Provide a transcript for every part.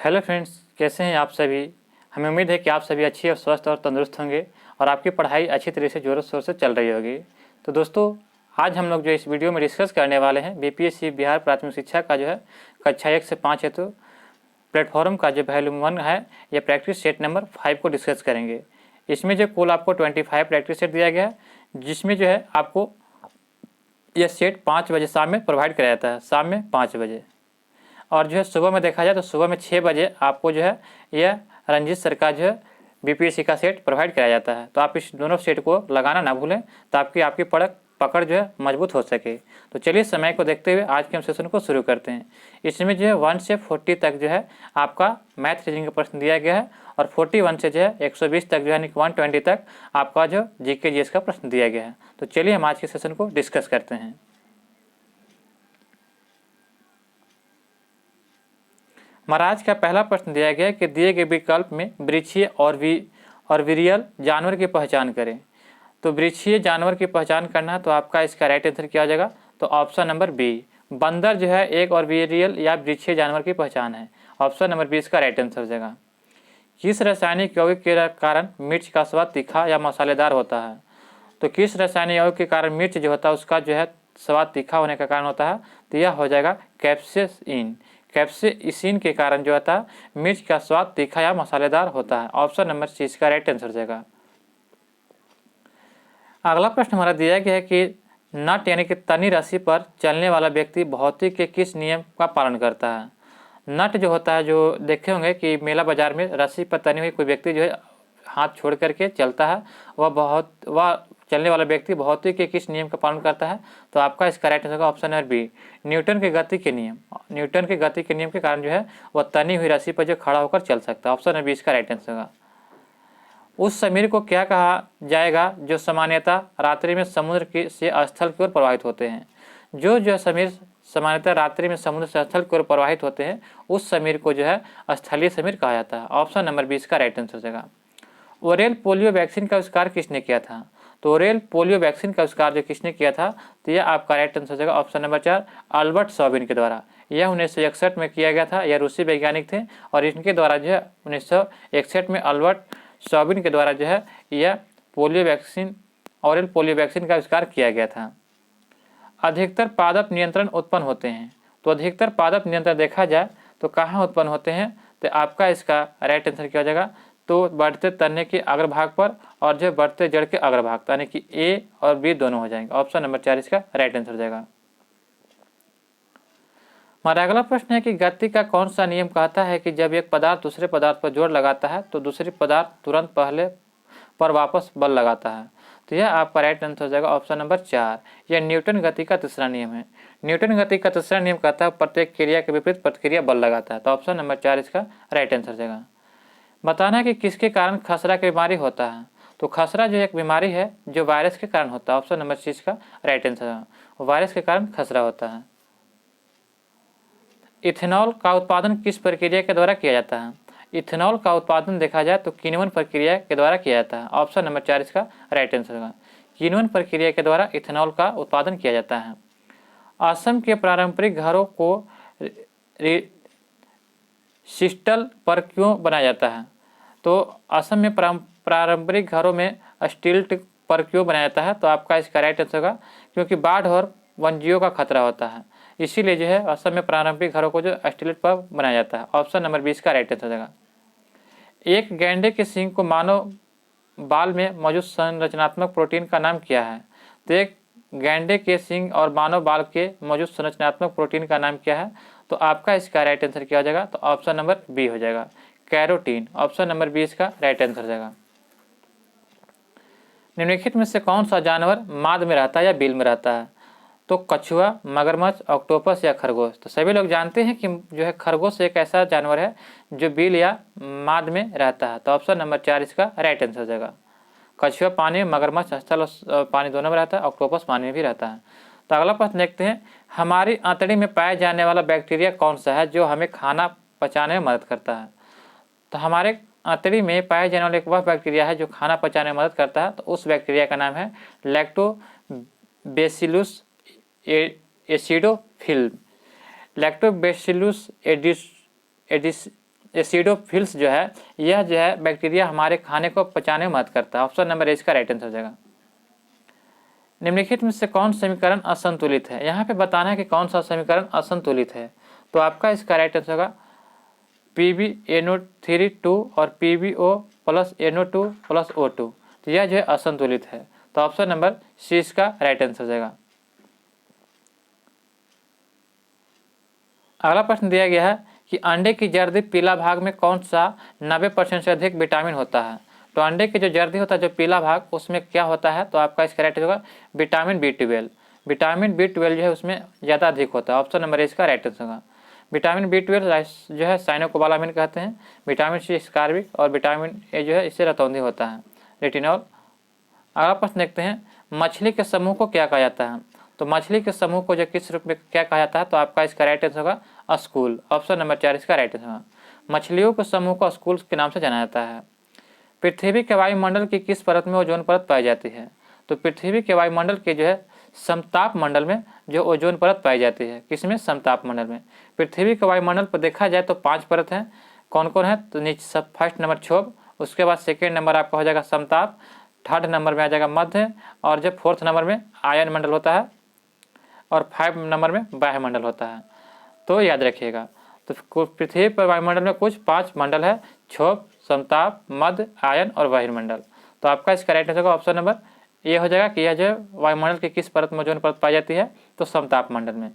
Hello friends, कैसे हैं आप सभी। हमें उम्मीद है कि आप सभी अच्छे और स्वस्थ और तंदुरुस्त होंगे और आपकी पढ़ाई अच्छी तरह से ज़ोरों शोर से चल रही होगी। तो दोस्तों, आज हम लोग जो इस वीडियो में डिस्कस करने वाले हैं बीपीएससी बिहार प्राथमिक शिक्षा का जो है कक्षा 1 से 5 हेतु प्लेटफॉर्म का जो वॉल्यूम 1 है या प्रैक्टिस सेट नंबर 5 को डिस्कस करेंगे। इसमें जो कुल आपको 25 प्रैक्टिस सेट दिया गया है, जिसमें जो है आपको यह सेट 5 बजे शाम में प्रोवाइड कराया जाता है, शाम में 5 बजे। और जो है सुबह में देखा जाए तो सुबह में 6 बजे आपको जो है यह रंजीत सर का जो है बीपीएससी का सेट प्रोवाइड कराया जाता है। तो आप इस दोनों सेट को लगाना ना भूलें ताकि आपकी पकड़ जो है मजबूत हो सके। तो चलिए समय को देखते हुए आज के हम सेशन को शुरू करते हैं। इसमें जो है 1 से 40 तक जो है आपका मैथ रीजनिंग का प्रश्न दिया गया है और 41 से जो है 120 तक जो है यानी 120 तक आपका जो जीके जीएस का प्रश्न दिया गया है। तो चलिए हम आज के सेशन को डिस्कस करते हैं। महाराज का पहला प्रश्न दिया गया है कि दिए गए विकल्प में वृक्षीय और विरियल जानवर की पहचान करें। तो वृक्षीय जानवर की पहचान करना है तो आपका इसका राइट आंसर क्या हो जाएगा, तो ऑप्शन नंबर बी बंदर जो है एक और विरियल या वृक्षीय जानवर की पहचान है। ऑप्शन नंबर बी इसका राइट आंसर हो जाएगा। किस रासायनिक यौगिक के कारण मिर्च का स्वाद तीखा या मसालेदार होता है। तो किस रासायनिक यौगिक के कारण मिर्च जो होता है उसका जो है स्वाद तीखा होने का कारण होता है, तो यह हो जाएगा कैप्सेसिन। कैप्सेसिन के कारण जो होता है मिर्च का स्वाद तीखा या मसालेदार होता है। ऑप्शन नंबर सी इसका राइट आंसर हो जाएगा। अगला प्रश्न हमारा दिया गया है कि नट यानी कि तनी रस्सी पर चलने वाला व्यक्ति भौतिक के किस नियम का पालन करता है। नट जो होता है, जो देखे होंगे कि मेला बाजार में रस्सी पर तनी हुई कोई व्यक्ति जो है हाथ छोड़ करके चलता है, वह चलने वाला व्यक्ति भौतिक के किस नियम का पालन करता है। तो आपका इसका right answer option number B Newton के गति के नियम। न्यूटन के गति के नियम के कारण जो है वह तनी हुई रस्सी पर जो खड़ा होकर चल सकता है। ऑप्शन नंबर बी इसका राइट आंसर होगा। उस समीर को क्या कहा जाएगा जो सामान्यतः रात्रि में समुद्र से स्थल की ओर प्रवाहित होते हैं। जो समीर सामान्यतः रात्रि में समुद्र से स्थल की ओर प्रवाहित होते हैं उस समीर को जो है स्थलीय समीर कहा जाता है। ऑप्शन नंबर बी इसका राइट आंसर हो जाएगा। ओरेल पोलियो वैक्सीन का आविष्कार किसने किया था। तो ओरेल पोलियो वैक्सीन का आविष्कार जो किसने किया था, तो यह आपका राइट आंसर हो जाएगा ऑप्शन नंबर 4 अल्बर्ट सॉबिन के द्वारा। यह 1961 में किया गया था। यह रूसी वैज्ञानिक थे और इनके द्वारा जो है 1961 में अल्बर्ट सॉबिन के द्वारा जो है यह ओरेल पोलियो वैक्सीन का आविष्कार किया गया था। अधिकतर पादप नियंत्रण उत्पन्न होते हैं। तो अधिकतर पादप नियंत्रण देखा जाए तो कहाँ उत्पन्न होते हैं, तो आपका इसका राइट आंसर क्या हो जाएगा, तो बढ़ते तने के अग्रभाग पर और जो बढ़ते जड़ के अग्रभाग, यानी कि ए और बी दोनों हो जाएंगे। ऑप्शन नंबर 4 इसका राइट आंसर हो जाएगा। हमारा अगला प्रश्न है कि गति का कौन सा नियम कहता है कि जब एक पदार्थ दूसरे पदार्थ पर जोर लगाता है तो दूसरी पदार्थ तुरंत पहले पर वापस बल लगाता है। तो यह आपका राइट आंसर हो जाएगा ऑप्शन नंबर 4। यह न्यूटन गति का तीसरा नियम है। न्यूटन गति का तीसरा नियम कहता है प्रत्येक क्रिया के विपरीत प्रतिक्रिया बल लगाता है। तो ऑप्शन नंबर 4 इसका राइट आंसर हो जाएगा। बताना है कि किसके कारण खसरा की बीमारी होता है। तो खसरा जो एक बीमारी है जो वायरस के कारण होता है। ऑप्शन नंबर सी इसका राइट आंसर है, वायरस के कारण खसरा होता है। इथेनॉल का उत्पादन किस प्रक्रिया के द्वारा किया जाता है। इथेनॉल का उत्पादन देखा जाए तो किण्वन प्रक्रिया के द्वारा किया जाता है। ऑप्शन नंबर 4 इसका राइट आंसर होगा। किण्वन प्रक्रिया के द्वारा इथेनॉल का उत्पादन किया जाता है। असम के पारंपरिक घरों को सिस्टल पर क्यों बनाया जाता है। तो असम में पारंपरिक घरों में स्टील्ट पर क्यों बनाया जाता है, तो आपका इसका राइट आंसर होगा क्योंकि बाढ़ और वन्यजीवों का खतरा होता है, इसीलिए जो है असम में पारंपरिक घरों को जो स्टील्ट पर बनाया जाता है। ऑप्शन नंबर 20 का राइट आंसर हो जाएगा। एक गैंडे के सींग को मानव बाल में मौजूद संरचनात्मक प्रोटीन का नाम क्या है। तो एक गैंडे के सींग और मानव बाल के मौजूद संरचनात्मक प्रोटीन का नाम क्या है, तो आपका इसका राइट आंसर क्या हो जाएगा, तो ऑप्शन नंबर बी हो जाएगा कैरोटीन। ऑप्शन नंबर 20 का राइट आंसर हो जाएगा। निम्नलिखित में से कौन सा जानवर माद में रहता है या बिल में रहता है। तो कछुआ, मगरमच्छ, ऑक्टोपस या खरगोश। तो सभी लोग जानते हैं कि जो है खरगोश एक ऐसा जानवर है जो बिल या माद में रहता है। तो ऑप्शन नंबर 4 इसका राइट आंसर हो जाएगा। कछुआ पानी में, मगरमच्छ स्थल और पानी दोनों में रहता है, ऑक्टोपस पानी में भी रहता है। तो अगला प्रश्न देखते हैं, हमारी आंतड़ी में पाया जाने वाला बैक्टीरिया कौन सा है जो हमें खाना पचाने में मदद करता है। तो हमारे आंतड़ी में पाए जाने वाला एक वह बैक्टीरिया है जो खाना पचाने में मदद करता है। तो उस बैक्टीरिया का नाम है लैक्टोबैसिलस एसिडोफिल्म। लैक्टोबैसिलस एसिडोफिल्स जो है यह जो है बैक्टीरिया हमारे खाने को पचाने में मदद करता है। ऑप्शन नंबर ए इसका राइट आंसर हो जाएगा। निम्नलिखित में से कौन समीकरण असंतुलित है? यहाँ पे बताना है कि कौन सा समीकरण असंतुलित है। तो आपका इसका राइट आंसर होगा PbNO3 और PbO plus NO2 plus O2। तो यह जो है असंतुलित है। तो ऑप्शन नंबर सी इसका राइट आंसर हो जाएगा। अगला प्रश्न दिया गया है कि अंडे की जर्दी पीला भाग में कौन सा 90% से अधिक विटामिन होता है? तो अंडे की जो जर्दी होता है जो पीला भाग उसमें क्या होता है? तो आपका इसका राइट होगा विटामिन B12। विटामिन B12 जो है उसमें ज़्यादा अधिक होता है। ऑप्शन नंबर ए इसका राइट आंसर होगा। विटामिन B12 जो है साइनोकोबालामिन कहते हैं, विटामिन सी स्कारबिक और विटामिन ए जो है इससे रतौंधी होता है, रेटिनॉल। अगला प्रश्न देखते हैं, मछली के समूह को क्या कहा जाता है? तो मछली के समूह को जो किस रूप में क्या कहा जाता है? तो आपका इसका राइट आंसर होगा स्कूल। ऑप्शन नंबर 4 इसका राइट आंसर होगा। मछलियों के समूह को स्कूल के नाम से जाना जाता है। पृथ्वी के वायुमंडल की किस परत में ओजोन परत पाई जाती है? तो पृथ्वी के वायुमंडल के जो है समताप मंडल में जो ओजोन परत पाई जाती है। किसमें? समताप मंडल में। पृथ्वी के वायुमंडल पर देखा जाए तो 5 परत हैं। कौन कौन है? तो नीचे सब फर्स्ट नंबर क्षोभ, उसके बाद सेकेंड नंबर आपका हो जाएगा समताप, थर्ड नंबर में आ जाएगा मध्य, और जब फोर्थ नंबर में आयन मंडल होता है, और 5 नंबर में वायुमंडल होता है। तो याद रखिएगा। तो पृथ्वी पर वायुमंडल में कुछ 5 मंडल है, क्षोभ, समताप, मध्य, आयन और वायुमंडल। तो आपका इसका राइट आंसर होगा ऑप्शन नंबर ये हो जाएगा कि यह जो वायुमंडल की किस परत में ओजोन परत पाई जाती है? तो समताप मंडल में।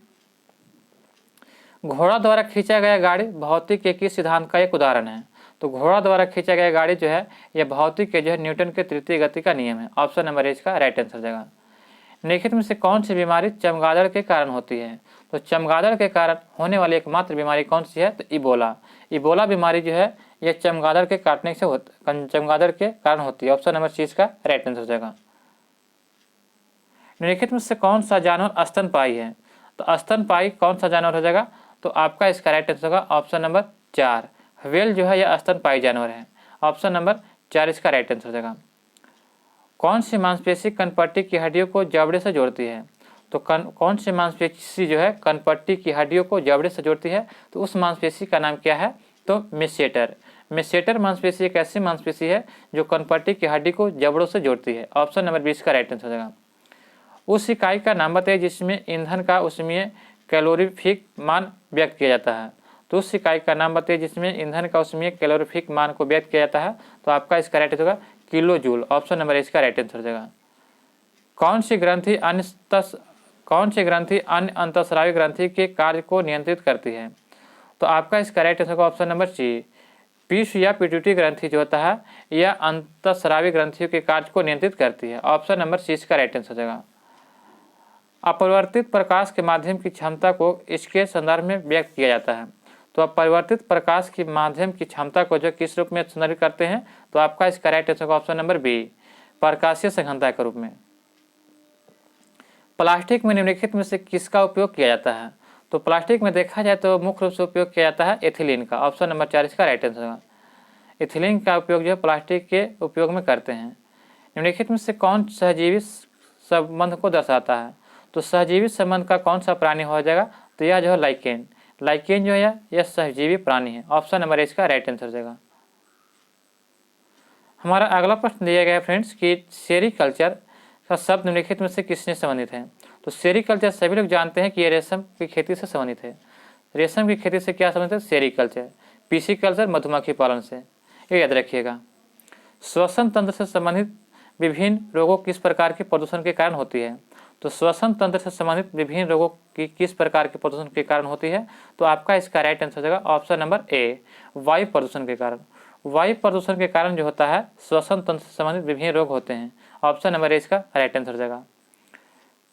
घोड़ा द्वारा खींचा गया गाड़ी भौतिक के किस सिद्धांत का एक उदाहरण है? तो घोड़ा द्वारा खींचा गया गाड़ी जो है यह भौतिक के जो है न्यूटन के तृतीय गति का नियम है। ऑप्शन नंबर ए इसका राइट आंसर हो जाएगा। निम्नलिखित में से कौन सी बीमारी चमगादड़ के कारण होती है? तो चमगादड़ के कारण होने वाली एकमात्र बीमारी कौन सी है? तो इबोला। इबोला बीमारी जो है यह चमगादड़ के काटने से चमगादड़ के कारण होती है। ऑप्शन नंबर सी इसका राइट आंसर हो जाएगा। निम्नलिखित में से कौन सा जानवर स्तनपायी है? तो स्तनपायी कौन सा जानवर हो जाएगा? तो आपका इसका राइट आंसर होगा ऑप्शन नंबर 4। व्हेल जो है यह स्तनपायी जानवर है। ऑप्शन नंबर 4 इसका राइट आंसर हो जाएगा। कौन सी मांसपेशी कनपट्टी की हड्डियों को जबड़े से जोड़ती है? तो कौन सी मांसपेशी जो है कनपट्टी की हड्डियों को जबड़े से जोड़ती है? तो उस मांसपेशी का नाम क्या है? तो मेसेटर। मेसेटर मांसपेशी एक ऐसी मांसपेशी है जो कनपट्टी की हड्डी को जबड़ों से जोड़ती है। ऑप्शन नंबर 20 का राइट आंसर हो जाएगा। उस इकाई का नाम बताइए जिसमें ईंधन का उसमें कैलोरीफिक मान व्यक्त किया जाता है। तो उस इकाई का नाम बताइए जिसमें ईंधन का उसमें कैलोरीफिक मान को व्यक्त किया जाता है। तो आपका इसका राइट आंसर होगा किलो जूल। ऑप्शन नंबर इसका राइट आंसर हो जाएगा। कौन सी ग्रंथि अन्य अंतःस्रावी ग्रंथि के कार्य को नियंत्रित करती है? तो आपका इसका राइट आंसर होगा ऑप्शन नंबर सी। पीयूष या पिट्यूटरी ग्रंथि जो होता है यह अंतःस्रावी ग्रंथियों के कार्य को नियंत्रित करती है। ऑप्शन नंबर सी इसका राइट आंसर हो जाएगा। अपरिवर्तित प्रकाश के माध्यम की क्षमता को इसके संदर्भ में व्यक्त किया जाता है। तो अपरिवर्तित प्रकाश के माध्यम की क्षमता को जो किस रूप में संदर्भित करते हैं? तो आपका इसका right answer option number B, प्रकाशीय सघनता के रूप में। प्लास्टिक में निम्नलिखित में से किसका उपयोग किया जाता है? तो प्लास्टिक में देखा जाए तो मुख्य रूप से उपयोग किया जाता है एथिलीन का। ऑप्शन नंबर 4 इसका राइट आंसर होगा। एथिलीन का उपयोग जो है प्लास्टिक के उपयोग में करते हैं। निम्नलिखित में से कौन सहजीवी संबंध को दर्शाता है? तो सहजीवी संबंध का कौन सा प्राणी हो जाएगा? तो यह जो है लाइकेन। लाइकेन जो है यह सहजीवी प्राणी है। ऑप्शन नंबर इसका राइट आंसर हो जाएगा। हमारा अगला प्रश्न दिया गया है फ्रेंड्स कि सेरीकल्चर का शब्द निम्नलिखित में से किससे संबंधित है? तो सेरीकल्चर सभी लोग जानते हैं कि ये रेशम की खेती से संबंधित है। रेशम की खेती से क्या संबंधित है? सेरीकल्चर। पीसीकल्चर मधुमक्खी पालन से, ये याद रखिएगा। श्वसन तंत्र से संबंधित विभिन्न रोगों किस प्रकार के प्रदूषण के कारण होती है? तो श्वसन तंत्र से संबंधित विभिन्न रोगों की किस प्रकार के प्रदूषण के कारण होती है? तो आपका इसका राइट आंसर हो जाएगा ऑप्शन नंबर ए, वायु प्रदूषण के कारण। वायु प्रदूषण के कारण जो होता है श्वसन तंत्र से संबंधित विभिन्न रोग होते हैं। ऑप्शन नंबर ए इसका राइट आंसर हो जाएगा।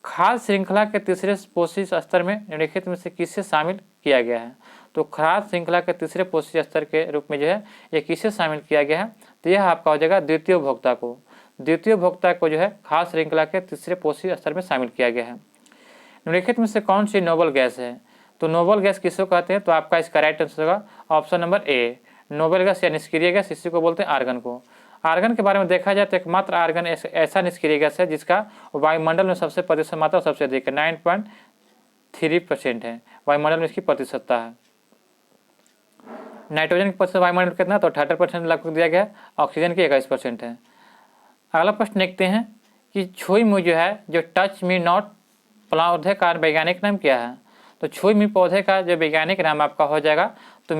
खाद्य श्रृंखला के तीसरे पोषी स्तर में निम्नलिखित में से किसे शामिल किया गया है? तो खाद्य श्रृंखला के तीसरे पोषी स्तर के रूप में जो है ये किसे शामिल किया गया है? तो यह आपका हो जाएगा द्वितीय उपभोक्ता को। द्वितीय उपभोक्ता को जो है खाद्य श्रृंखला के तीसरे पोषी स्तर में शामिल किया गया है। निम्नलिखित में से कौन सी नोबल गैस है? तो नोबल गैस किसको कहते हैं? तो आपका इसका राइट आंसर होगा ऑप्शन नंबर ए, नोबल गैस या निष्क्रिय गैस, इसी को बोलते हैं आर्गन को। आर्गन के बारे में देखा जाए तो एकमात्र आर्गन ऐसा निष्क्रिय गैस है जिसका वायुमंडल में सबसे प्रतिशत मात्रा सबसे अधिक है, 9.3% है वायुमंडल में इसकी प्रतिशतता है। नाइट्रोजन के प्रतिशत वायुमंडल कितना, तो 78% लगभग दिया गया है। ऑक्सीजन की 21% है। अगला प्रश्न देखते हैं कि छुई मुई जो है, जो टच मी नॉट पौधे का वैज्ञानिक नाम क्या है। तो छुई मुई पौधे का जो वैज्ञानिक नाम आपका हो जाएगा तो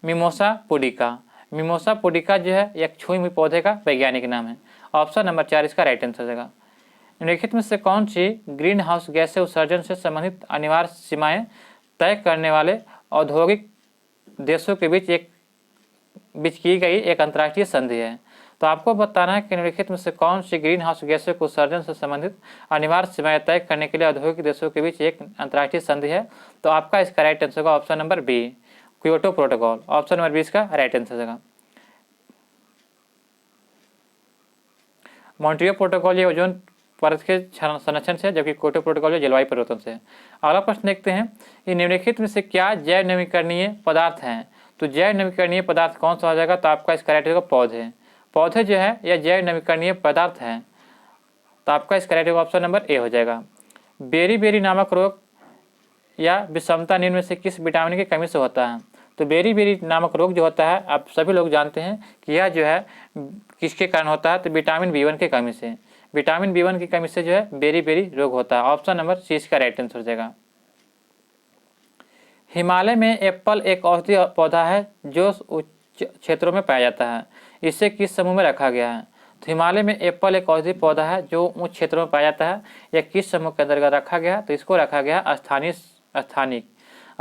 मिमोसा पुडिका। मिमोसा पुडिका जो है एक छुई मुई पौधे का वैज्ञानिक नाम है। ऑप्शन नंबर 4 इसका राइट आंसर हो जाएगा। निम्नलिखित में से कौन सी ग्रीन हाउस गैस से उत्सर्जन से संबंधित अनिवार्य सीमाएं तय करने वाले औद्योगिक देशों के बीच की गई एक अंतर्राष्ट्रीय संधि है। तो आपको बताना है कि निम्नलिखित में से कौन सी ग्रीन हाउस गैसों के उत्सर्जन से संबंधित अनिवार्य सीमाएं तय करने के लिए औद्योगिक देशों के बीच एक अंतर्राष्ट्रीय संधि है। तो आपका इसका राइट आंसर होगा option number B, Kyoto protocol. Option number 20 का राइट आंसर होगा। मॉन्ट्रियल प्रोटोकॉल ये ओजोन परत के संरक्षण से, जबकि क्योटो प्रोटोकॉल जलवायु परिवर्तन से। अगला प्रश्न देखते हैं कि निम्नलिखित में से क्या जैव नवीकरणीय पदार्थ हैं। तो जैव नवीकरणीय पदार्थ कौन सा हो जाएगा, तो आपका इसका राइट होगा पौधे। पौधे जो है यह जैव नवीकरणीय पदार्थ हैं। तो आपका इसका राइट होगा ऑप्शन नंबर ए हो जाएगा। बेरी बेरी नामक रोग या विषमता निम्न में से किस विटामिन की कमी से होता है। तो बेरी बेरी नामक रोग जो होता है आप सभी लोग जानते हैं कि यह जो है किसके कारण होता है, तो विटामिन बी1 की कमी से। विटामिन बी1 की कमी से जो है बेरी बेरी रोग होता है। ऑप्शन नंबर सी इसका राइट आंसर हो जाएगा। हिमालय में एप्पल एक औषधीय पौधा है जो उच्च क्षेत्रों में पाया जाता है। इसे किस समूह में रखा गया है। तो हिमालय में एप्पल एक औषधीय पौधा है जो उच्च क्षेत्रों में पाया जाता है। यह किस समूह के अंतर्गत रखा गया है, तो इसको रखा गया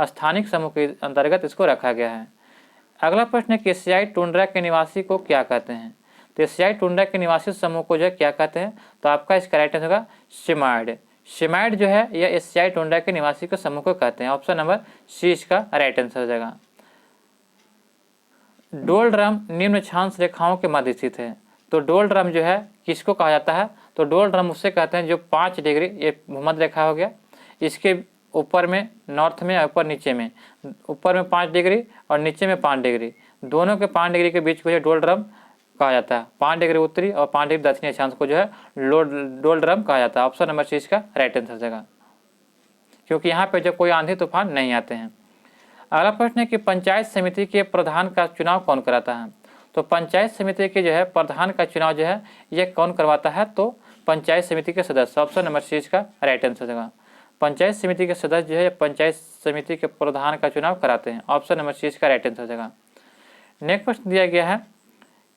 स्थानिक समूह के अंतर्गत इसको रखा गया है। अगला प्रश्न है कि एशियाई टुंड्रा के निवासी को क्या कहते हैं। तो एशियाई टुंड्रा के निवासी समूह को जो है क्या कहते हैं, तो आपका इसका राइट आंसर होगा शिमाइड। शिमाइड जो है यह एशियाई टुंड्रा के निवासी के समूह को कहते हैं। ऑप्शन नंबर सी इसका राइट आंसर हो जाएगा। डोलड्रम निम्न अक्षांश रेखाओं के मध्य स्थित है। तो डोलड्रम जो है किसको कहा जाता है, तो डोलड्रम उससे कहते हैं जो 5 डिग्री, ये भूमध्य रेखा हो गया, इसके ऊपर में नॉर्थ में, ऊपर नीचे में, ऊपर में 5 डिग्री और नीचे में 5 डिग्री, दोनों के 5 डिग्री के बीच को जो डोलड्रम कहा जाता है। 5 डिग्री उत्तरी और 5 डिग्री दक्षिणी अक्षांश को जो है डोलड्रम कहा जाता है। ऑप्शन नंबर सी इसका राइट आंसर हो जाएगा, क्योंकि यहाँ पे जो कोई आंधी तूफान नहीं आते हैं। अगला प्रश्न है कि पंचायत समिति के प्रधान का चुनाव कौन कराता है। तो पंचायत समिति के जो है प्रधान का चुनाव जो है यह कौन करवाता है, तो पंचायत समिति के सदस्य। ऑप्शन नंबर सी इसका राइट आंसर होगा। पंचायत समिति के सदस्य जो है पंचायत समिति के प्रधान का चुनाव कराते हैं। ऑप्शन नंबर सी इसका राइट आंसर होगा। नेक्स्ट प्रश्न दिया गया है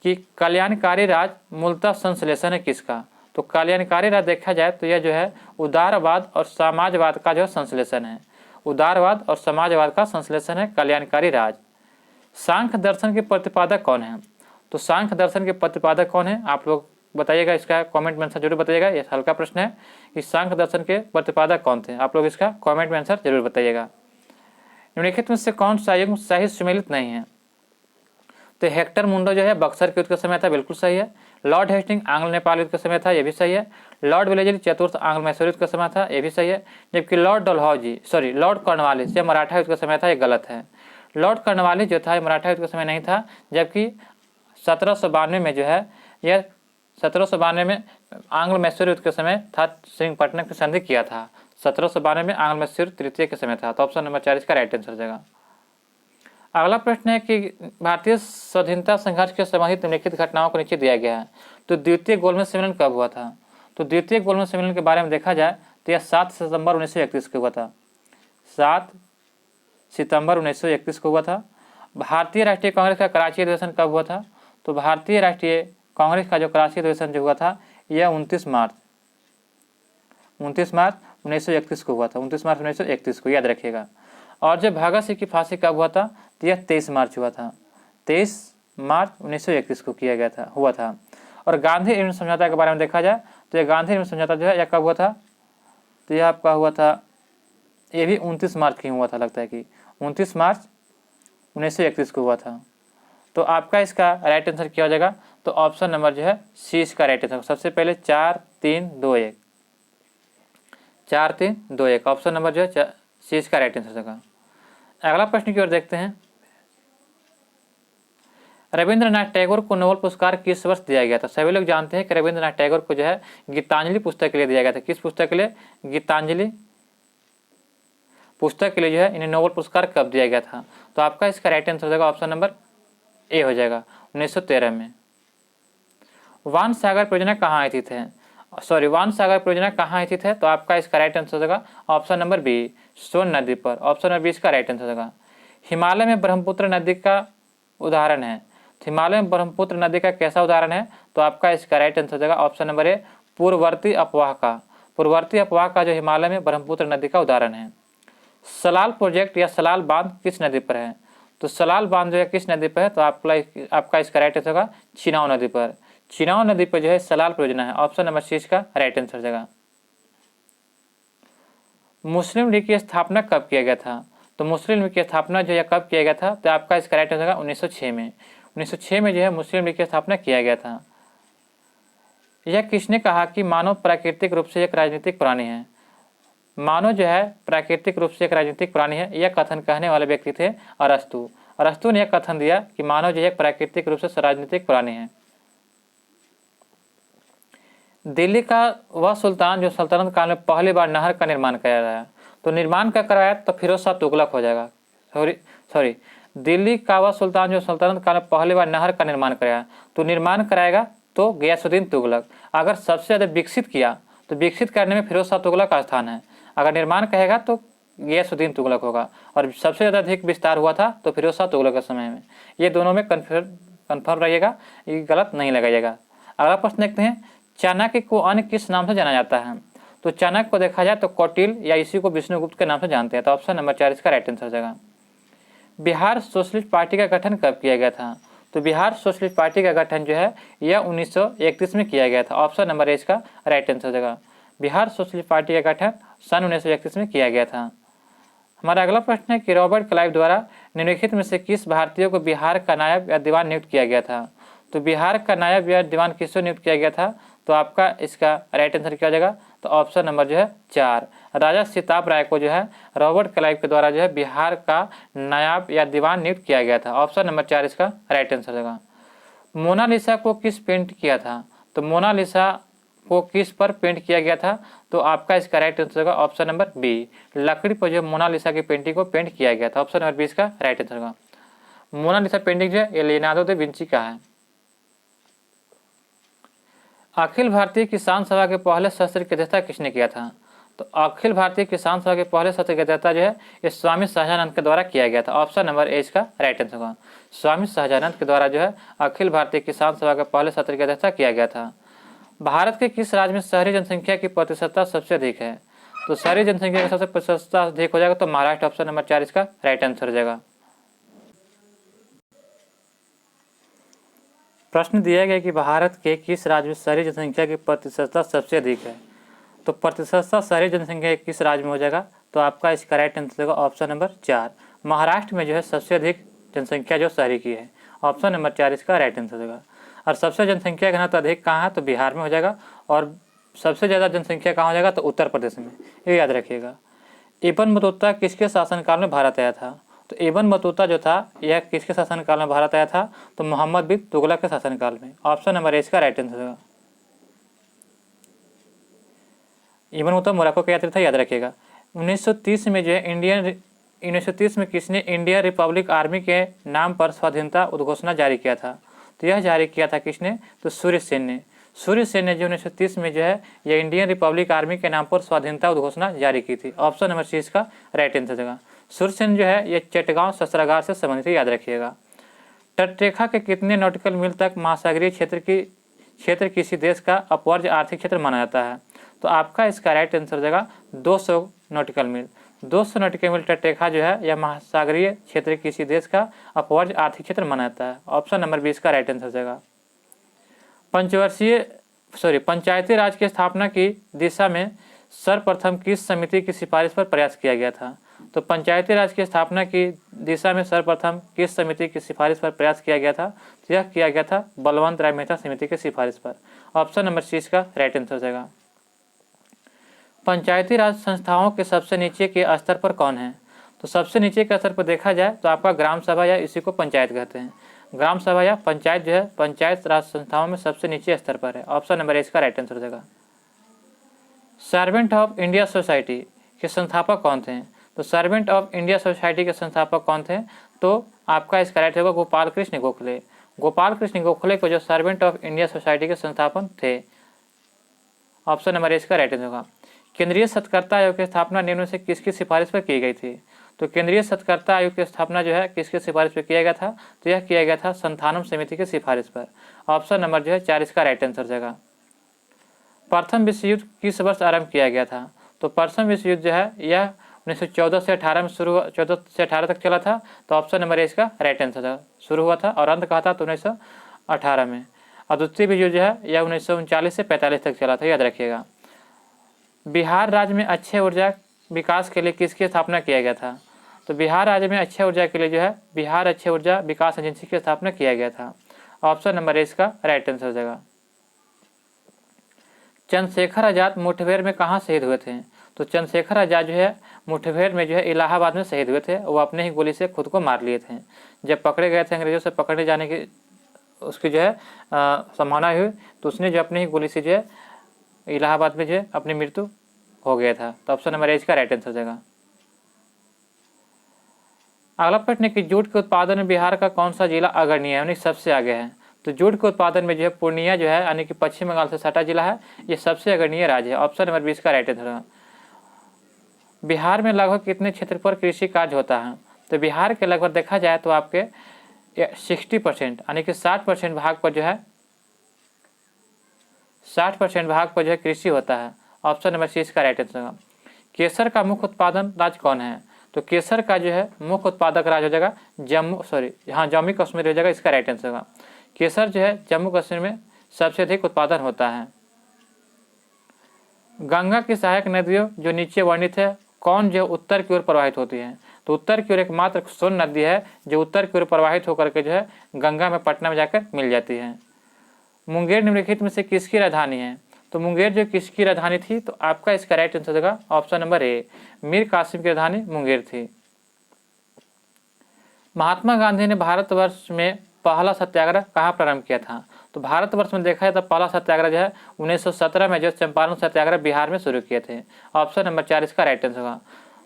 कि कल्याणकारी राज मूलतः संश्लेषण है किसका। तो कल्याणकारी राज देखा जाए तो यह जो है उदारवाद और समाजवाद का जो है संश्लेषण है। उदारवाद और समाजवाद का संश्लेषण है कल्याणकारी राज। सांख्य दर्शन के प्रतिपादक कौन है। तो सांख्य दर्शन के प्रतिपादक कौन है, आप लोग बताइएगा, इसका कमेंट में आंसर जरूर बताइएगा। यह हल्का प्रश्न है कि सांख्य दर्शन के प्रतिपादक कौन थे, आप लोग इसका कमेंट में आंसर जरूर बताइएगा। निम्नलिखित में से कौन सा युग सही सुमेलित नहीं है। तो हेक्टर मुंडो जो है बक्सर के युद्ध का समय था, बिल्कुल सही है। लॉर्ड हेस्टिंग आंग्ल नेपाल युद्ध का समय था, यह भी सही है। लॉर्ड वेलेजली चतुर्थ आंग्ल मैसूर युद्ध का समय था, यह भी सही है। जबकि लॉर्ड कॉर्नवालिस यह मराठा युद्ध का समय था, यह गलत है। लॉर्ड कॉर्नवालिस जो था मराठा युद्ध का समय नहीं था, जबकि 1792 में जो है यह 1792 में आंग्ल मैसूर युद्ध के समय था, श्रीरंगपट्टनम की संधि किया था। 1792 में आंग्ल मैसूर तृतीय के समय था। तो ऑप्शन नंबर 4 इसका राइट आंसर हो जाएगा। अगला प्रश्न है कि भारतीय स्वाधीनता संघर्ष के संबंधित निम्नलिखित घटनाओं को नीचे दिया गया है। तो द्वितीय गोलमेज सम्मेलन कब हुआ था। तो द्वितीय गोलमेज सम्मेलन के बारे में देखा जाए तो यह 7 सितंबर 1931 को हुआ था। 7 सितंबर 1931 को हुआ था। भारतीय राष्ट्रीय कांग्रेस का कराची अधिवेशन कब हुआ था। तो भारतीय राष्ट्रीय कांग्रेस का जो कराची अधिवेशन जो हुआ था यह 29 मार्च 1931 को हुआ था। 29 मार्च 1931 को याद रखिएगा। और जो भगत सिंह की फांसी कब हुआ था, तो यह 23 मार्च हुआ था। 23 मार्च 1931 को किया गया था, हुआ था। और गांधी इर्विन समझौता के बारे में देखा जाए तो यह गांधी इर्विन समझौता जो है यह कब हुआ था, तो यह आपका हुआ था, ये भी 29 मार्च की हुआ था, लगता है कि 29 मार्च 1931 को हुआ था। तो आपका इसका राइट आंसर क्या हो जाएगा, तो ऑप्शन नंबर जो है सी इसका राइट आंसर। सबसे पहले 4 3 2 1 4 3 2 1 ऑप्शन नंबर जो है सी इसका राइट आंसर होगा। अगला प्रश्न की ओर देखते हैं। रविंद्रनाथ टैगोर को नोबेल पुरस्कार किस वर्ष दिया गया था। सभी लोग जानते हैं कि रविंद्रनाथ टैगोर को जो है गीतांजलि पुस्तक के लिए दिया गया था। किस पुस्तक के लिए, गीतांजलि पुस्तक के लिए जो है इन्हें नोबेल पुरस्कार कब दिया गया था? तो आपका इसका राइट आंसर हो जाएगा ऑप्शन नंबर ए हो जाएगा 1913 में। वान सागर परियोजना कहाँ स्थित है? वान सागर परियोजना कहाँ स्थित है? तो आपका इसका राइट आंसर हो जाएगा ऑप्शन नंबर बी, सोन नदी पर। ऑप्शन नंबर बी इसका राइट आंसर हो जाएगा। हिमालय में ब्रह्मपुत्र नदी का उदाहरण है, तो हिमालय में ब्रह्मपुत्र नदी का कैसा उदाहरण है? तो आपका इसका राइट आंसर हो जाएगा ऑप्शन नंबर ए, पूर्ववर्ती अपवाह का। पूर्ववर्ती अपवाह का जो हिमालय में ब्रह्मपुत्र नदी का उदाहरण है। सलाल प्रोजेक्ट या सलाल बांध किस नदी पर है? तो सलाल बांध जो है किस नदी पर है? तो आपका इसका राइट आंसर होगा चिनाव नदी पर। चिनाव नदी पर जो है सलाल परियोजना है। ऑप्शन नंबर सी इसका राइट आंसर हो जाएगा। मुस्लिम लीग की स्थापना कब किया गया था? तो मुस्लिम लीग की स्थापना जो है कब किया गया था? तो आपका इसका राइट आंसर होगा 1906 में। 1906 में जो है मुस्लिम लीग की स्थापना किया गया था। यह किसने कहा कि मानव प्राकृतिक रूप से एक राजनीतिक प्राणी है? मानव जो है प्राकृतिक रूप से एक राजनीतिक प्राणी है, यह कथन कहने वाले व्यक्ति थे अरस्तु। अरस्तु ने यह कथन दिया कि मानव जो है प्राकृतिक रूप से राजनीतिक प्राणी है। दिल्ली का वह सुल्तान जो सल्तनत काल में पहली बार नहर का निर्माण कराया, तो निर्माण का कराया तो फिरोज शाह तुगलक हो जाएगा। सॉरी दिल्ली का वह सुल्तान जो सल्तनत काल में पहली बार नहर का निर्माण कराया, तो निर्माण कराएगा तो गयासुद्दीन तुगलक। अगर सबसे ज़्यादा विकसित किया तो विकसित करने में फिरोज शाह तुगलक का स्थान है। अगर निर्माण कहेगा तो गयासुद्दीन तुगलक होगा। और सबसे ज़्यादा अधिक विस्तार हुआ था तो फिरोज शाह तुगलक के समय में। ये दोनों में कन्फर्म रहिएगा, ये गलत नहीं लगाइएगा। अगला प्रश्न देखते हैं, चाणक्य को अन्य किस नाम से जाना जाता है? तो चाणक्य को देखा जाए तो कौटिल्य या इसी को विष्णुगुप्त के नाम से जानते हैं। तो ऑप्शन नंबर 4 इसका राइट आंसर हो जाएगा। बिहार सोशलिस्ट पार्टी का गठन कब किया गया था? तो बिहार सोशलिस्ट पार्टी का गठन जो है यह 1931 में किया गया था। ऑप्शन नंबर ए इसका राइट आंसर हो जाएगा। बिहार सोशलिस्ट पार्टी का गठन सन 1931 में किया गया था। हमारा अगला प्रश्न है कि रॉबर्ट क्लाइव द्वारा निम्नलिखित में से किस भारतीय को बिहार का नायब या दीवान नियुक्त किया गया था? तो बिहार का नायब या दीवान किसको नियुक्त किया गया था? तो आपका इसका राइट आंसर क्या हो जाएगा? तो ऑप्शन नंबर जो है 4, राजा सिताब राय को जो है रॉबर्ट क्लाइव के द्वारा जो है बिहार का नायब या दीवान नियुक्त किया गया था। ऑप्शन नंबर 4 इसका राइट आंसर हो जाएगा। मोनालिसा को किस पेंट किया था? तो मोनालिसा को किस पर पेंट किया गया था? तो आपका इसका राइट आंसर होगा ऑप्शन नंबर बी, लकड़ी पर जो मोनालिसा की पेंटिंग को पेंट किया गया था। ऑप्शन नंबर बी इसका राइट आंसर होगा। मोनालिसा पेंटिंग जो है ये लियोनार्डो दा विंची का है। अखिल भारतीय किसान सभा के पहले सत्र की अध्यक्षता किसने किया था? तो अखिल भारतीय किसान सभा के पहले सत्र की अध्यक्षता जो है ये स्वामी सहजानंद के द्वारा किया गया था। ऑप्शन नंबर ए इसका राइट आंसर होगा। स्वामी सहजानंद के द्वारा जो है अखिल भारतीय किसान सभा के पहले सत्र की अध्यक्षता किया गया था। भारत के किस राज्य में शहरी जनसंख्या की प्रतिशतता सबसे अधिक है? तो शहरी जनसंख्या की सबसे प्रतिशतता अधिक हो जाएगा तो महाराष्ट्र। ऑप्शन नंबर 4 इसका राइट आंसर हो जाएगा। प्रश्न दिया गया कि भारत के किस राज्य में शहरी जनसंख्या की प्रतिशतता सबसे अधिक है? तो प्रतिशतता शहरी जनसंख्या किस राज्य में हो जाएगा? तो आपका इसका राइट आंसर होगा ऑप्शन नंबर 4, महाराष्ट्र में जो है सबसे अधिक जनसंख्या जो शहरी की है। ऑप्शन नंबर 4 इसका राइट आंसर होगा। और सबसे जनसंख्या घनत्व अधिक कहाँ है? तो बिहार में हो जाएगा। और सबसे ज़्यादा जनसंख्या कहाँ हो जाएगा? तो उत्तर प्रदेश में। ये याद रखिएगा। इब्न बतूता किसके शासनकाल में भारत आया था? तो इब्न बतूता जो था यह किसके शासनकाल में भारत आया था? तो मोहम्मद बिन तुगलक के शासनकाल में। ऑप्शन नंबर ए इसका राइट आंसर होगा। इब्न बतूता मोरक्को का यात्री था, याद रखिएगा। 1930 में जो है 1930 में किसने इंडियन रिपब्लिक आर्मी के नाम पर स्वाधीनता उद्घोषणा जारी किया था? तो यह जारी किया था किसने? तो सूर्य सेन ने। सूर्य सेन ने जो 1930 में जो है यह इंडियन रिपब्लिक आर्मी के नाम पर स्वाधीनता उद्घोषणा जारी की थी। ऑप्शन नंबर सी इसका राइट आंसर होगा। सूर्य सेन जो है यह चटगांव शस्त्रागार से संबंधित, याद रखिएगा। तटरेखा के कितने नॉटिकल मील तक महासागरीय क्षेत्र किसी देश का अपवर्ज आर्थिक क्षेत्र माना जाता है? तो आपका इसका राइट आंसर हो जाएगा 200 नॉटिकल मील। 200 नॉटिकल मील तटरेखा जो है यह महासागरीय क्षेत्र किसी देश का अपवर्ज आर्थिक क्षेत्र माना जाता है। ऑप्शन नंबर 20 का राइट आंसर हो जाएगा। पंचायती राज की स्थापना की दिशा में सर्वप्रथम किस समिति की सिफारिश पर प्रयास किया गया था? तो पंचायती राज की स्थापना की दिशा में सर्वप्रथम किस समिति की सिफारिश पर प्रयास किया गया था? तो यह किया गया था बलवंत राय मेहता समिति की सिफारिश पर। ऑप्शन नंबर सी का राइट आंसर हो जाएगा। पंचायती राज संस्थाओं के सबसे नीचे के स्तर पर कौन है? तो सबसे नीचे के स्तर पर देखा जाए तो आपका ग्राम सभा या इसी को पंचायत कहते हैं। ग्राम सभा या पंचायत जो है पंचायत राज संस्थाओं में सबसे नीचे स्तर पर है। ऑप्शन नंबर ए इसका राइट आंसर हो जाएगा। सर्वेंट ऑफ इंडिया सोसाइटी के संस्थापक कौन थे? तो सर्वेंट ऑफ इंडिया सोसाइटी के संस्थापक कौन थे? तो आपका इसका राइट होगा गोपाल कृष्ण गोखले। गोपाल कृष्ण गोखले को जो सर्वेंट ऑफ इंडिया सोसाइटी के संस्थापक थे। ऑप्शन नंबर ए इसका राइट होगा। केंद्रीय सत्कर्ता आयोग की स्थापना निम्न में से किसकी सिफारिश पर की गई थी? तो केंद्रीय सत्कर्ता आयोग की स्थापना जो है किसकी सिफारिश पर किया गया था? तो यह किया गया था संथानम समिति की सिफारिश पर। ऑप्शन नंबर जो है 4 इसका राइट आंसर जाएगा। प्रथम विश्व युद्ध किस वर्ष आरंभ किया गया था? तो प्रथम विश्व युद्ध जो है यह 1914 से 18 में शुरू 14 से 18 तक चला था। तो ऑप्शन नंबर ए इसका राइट आंसर था। शुरू हुआ था और अंत कहा था तो 1918 में। और द्वितीय विश्व युद्ध जो है यह 1939 से 45 तक चला था, याद रखिएगा। बिहार राज्य में अक्षय ऊर्जा विकास के लिए किसकी स्थापना किया गया था? तो बिहार राज्य में अक्षय ऊर्जा के लिए जो है बिहार अक्षय ऊर्जा विकास एजेंसी की स्थापना किया गया था। ऑप्शन नंबर ए इसका राइट आंसर हो जाएगा। चंद्रशेखर आजाद मुठभेड़ में कहाँ शहीद हुए थे? तो चंद्रशेखर आजाद जो है मुठभेड़ में जो है इलाहाबाद में शहीद हुए थे। वो अपने ही गोली से खुद को मार लिए थे। जब पकड़े गए थे, अंग्रेजों से पकड़े जाने की उसकी जो है संभावना हुई, तो उसने जो अपनी ही गोली से जो है इलाहाबाद में जो है अपनी मृत्यु हो गया था। तो ऑप्शन नंबर ए इसका राइट आंसर हो जाएगा। अगला प्रश्न है कि जूट के उत्पादन में बिहार का कौन सा जिला अग्रणी है, यानी सबसे आगे है? तो जूट के उत्पादन में जो है पूर्णिया जो है यानी कि पश्चिम बंगाल से सटा जिला है, ये सबसे अग्रणी राज्य है। ऑप्शन नंबर 20 का राइट आंसर है। बिहार में लगभग कितने क्षेत्र पर कृषि कार्य होता है? तो बिहार के लगभग देखा जाए तो आपके 60% यानी कि 60% भाग पर जो है 60% भाग पर जो है कृषि होता है। ऑप्शन नंबर सी इसका राइट आंसर होगा। केसर का मुख्य उत्पादन राज्य कौन है? तो केसर का जो है मुख्य उत्पादक राज्य हो जाएगा जम्मू कश्मीर हो जाएगा, इसका राइट आंसर होगा। केसर जो है जम्मू कश्मीर में सबसे अधिक उत्पादन होता है। गंगा की सहायक नदियों जो नीचे वर्णित है कौन जो उत्तर की ओर प्रवाहित होती है? तो उत्तर की ओर एकमात्र सोन नदी है जो उत्तर की ओर प्रवाहित होकर के जो है गंगा में पटना में जाकर मिल जाती है। मुंगेर निम्नलिखित में से किसकी राजधानी है? तो मुंगेर जो किसकी राजधानी थी? तो आपका इसका राइट आंसर होगा option number A, Mir Qasim की राजधानी मुंगेर थी। महात्मा गांधी ने भारतवर्ष में पहला सत्याग्रह कहाँ प्रारंभ किया था? तो भारतवर्ष में देखा जाए तो पहला सत्याग्रह जो है 1917 में जो चंपारण सत्याग्रह बिहार में शुरू किए थे। ऑप्शन नंबर 4 इसका राइट आंसर होगा।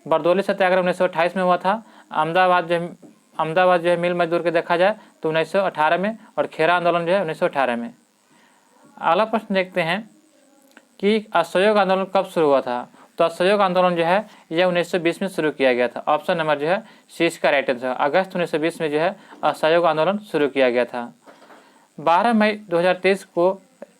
बरदौली सत्याग्रह 1928 में हुआ था। अहमदाबाद जो है मिल मजदूर के देखा जाए तो 1918 में, और खेरा आंदोलन जो है 1918 में। अगला प्रश्न देखते हैं कि असहयोग आंदोलन कब शुरू हुआ था? तो असहयोग आंदोलन जो है यह 1920 में शुरू किया गया था। ऑप्शन नंबर जो है सी इसका राइट आंसर। अगस्त 1920 में जो है असहयोग आंदोलन शुरू किया गया था। 12 मई 2023 को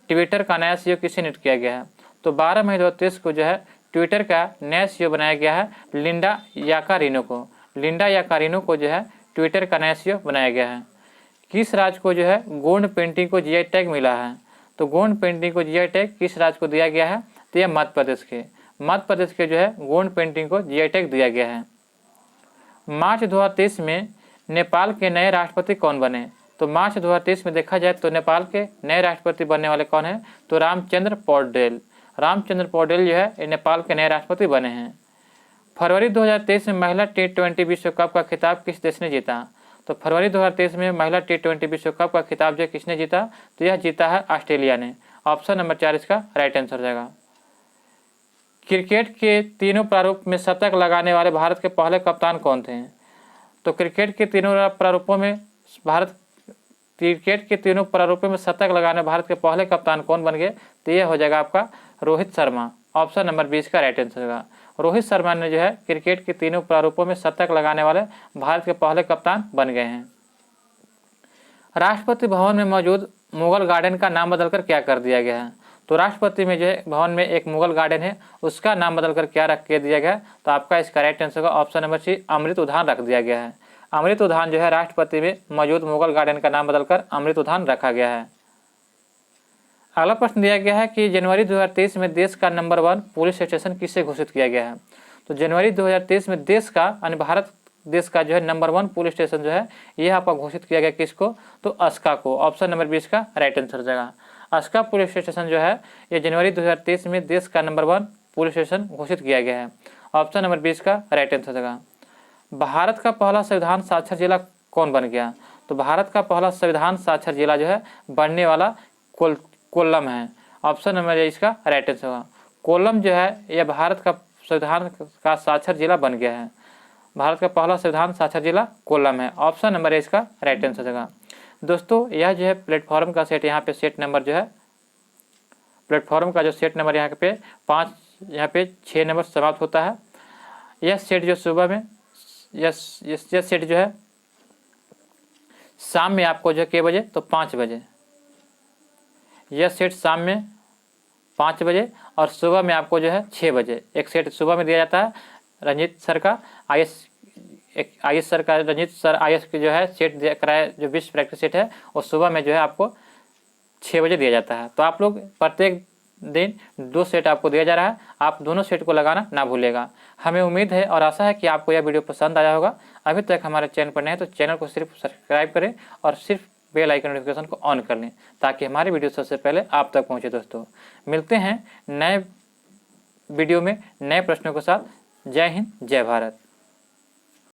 ट्विटर का नया सीईओ किसे नियुक्त किया गया है? तो 12 मई 2023 को जो है ट्विटर का नया सीईओ बनाया गया है लिंडा याकारिनो को। लिंडा याकारिनो को जो है ट्विटर का नया सीईओ बनाया गया है। किस राज्य को जो है गोंड पेंटिंग को जीआई टैग मिला है? तो गोंड पेंटिंग को जीआई टैग किस राज्य को दिया गया है? तो यह मध्य प्रदेश के जो है गोंड पेंटिंग को जीआई टैग दिया गया है। मार्च 2023 में नेपाल के नए राष्ट्रपति कौन बने? तो मार्च 2023 में देखा जाए तो नेपाल के नए राष्ट्रपति बनने वाले कौन हैं? तो रामचंद्र पौडेल जो है नेपाल के नए राष्ट्रपति बने हैं। फरवरी 2023 में महिला T20 विश्व कप का खिताब किस देश ने जीता? तो फरवरी 2023 में महिला T20 विश्व कप का खिताब जो किसने जीता? तो यह जीता है ऑस्ट्रेलिया ने। ऑप्शन नंबर 4 इसका राइट आंसर हो जाएगा। क्रिकेट के तीनों प्रारूप में शतक लगाने वाले भारत के पहले कप्तान कौन थे? तो क्रिकेट के तीनों प्रारूपों में शतक लगाने भारत के पहले कप्तान कौन बन गए? तो यह हो जाएगा आपका रोहित शर्मा। ऑप्शन नंबर 20 का राइट आंसर होगा। रोहित शर्मा ने जो है क्रिकेट के तीनों प्रारूपों में शतक लगाने वाले भारत के पहले कप्तान बन गए हैं। राष्ट्रपति भवन में मौजूद मुगल गार्डन का नाम बदलकर क्या कर दिया गया है? तो राष्ट्रपति में जो है भवन में एक मुगल गार्डन है, उसका नाम बदलकर क्या रख के दिया गया? तो आपका इसका राइट आंसर होगा ऑप्शन नंबर सी, अमृत उद्यान रख दिया गया है। अमृत उद्यान जो है राष्ट्रपति में मौजूद मुगल गार्डन का नाम बदलकर अमृत उद्यान रखा गया है। अगला प्रश्न दिया गया है कि जनवरी 2023 में देश का नंबर 1 पुलिस स्टेशन किसे घोषित किया गया है? तो जनवरी 2023 में देश का यानी भारत देश का जो है नंबर 1 पुलिस स्टेशन जो है यह आपका घोषित किया गया किसको? तो अस्का को। ऑप्शन नंबर 20 का राइट आंसर हो जाएगा। अस्का पुलिस स्टेशन जो है ये जनवरी 2023 में देश का नंबर 1 पुलिस स्टेशन घोषित किया गया है। ऑप्शन नंबर 20 का राइट आंसर हो जाएगा। भारत का पहला संविधान साक्षर जिला कौन बन गया? तो भारत का पहला संविधान साक्षर जिला जो है बनने वाला कोल्लम है। ऑप्शन नंबर इसका राइट आंसर होगा। कोल्लम जो है यह भारत का संविधान का साक्षर जिला बन गया है। भारत का पहला संविधान साक्षर जिला कोल्लम है। ऑप्शन नंबर ए इसका राइट आंसर होगा। दोस्तों यह जो है प्लेटफॉर्म का सेट, यहाँ पे सेट नंबर जो है प्लेटफॉर्म का जो सेट नंबर यहाँ पे 5, यहाँ पे 6 नंबर समाप्त होता है। यह सेट जो सुबह में यह सेट जो है शाम में आपको जो है कितने बजे, तो 5 बजे। यह सेट शाम में 5 बजे और सुबह में आपको जो है 6 बजे। एक सेट सुबह में दिया जाता है रंजीत सर का, आईएएस सर का, रंजीत सर आईएएस के जो है सेट कराया, जो विश्व प्रैक्टिस सेट है वो सुबह में जो है आपको 6 बजे दिया जाता है। तो आप लोग प्रत्येक दिन 2 सेट आपको दिया जा रहा है, आप दोनों सेट को लगाना ना भूलेगा। हमें उम्मीद है और आशा है कि आपको यह वीडियो पसंद आया होगा। अभी तक हमारे चैनल पर नए हैं तो चैनल को सिर्फ सब्सक्राइब करें और सिर्फ बेल आइकन नोटिफिकेशन को ऑन कर लें ताकि हमारी वीडियो सबसे पहले आप तक पहुँचे। दोस्तों मिलते हैं नए वीडियो में नए प्रश्नों के साथ। जय हिंद, जय भारत।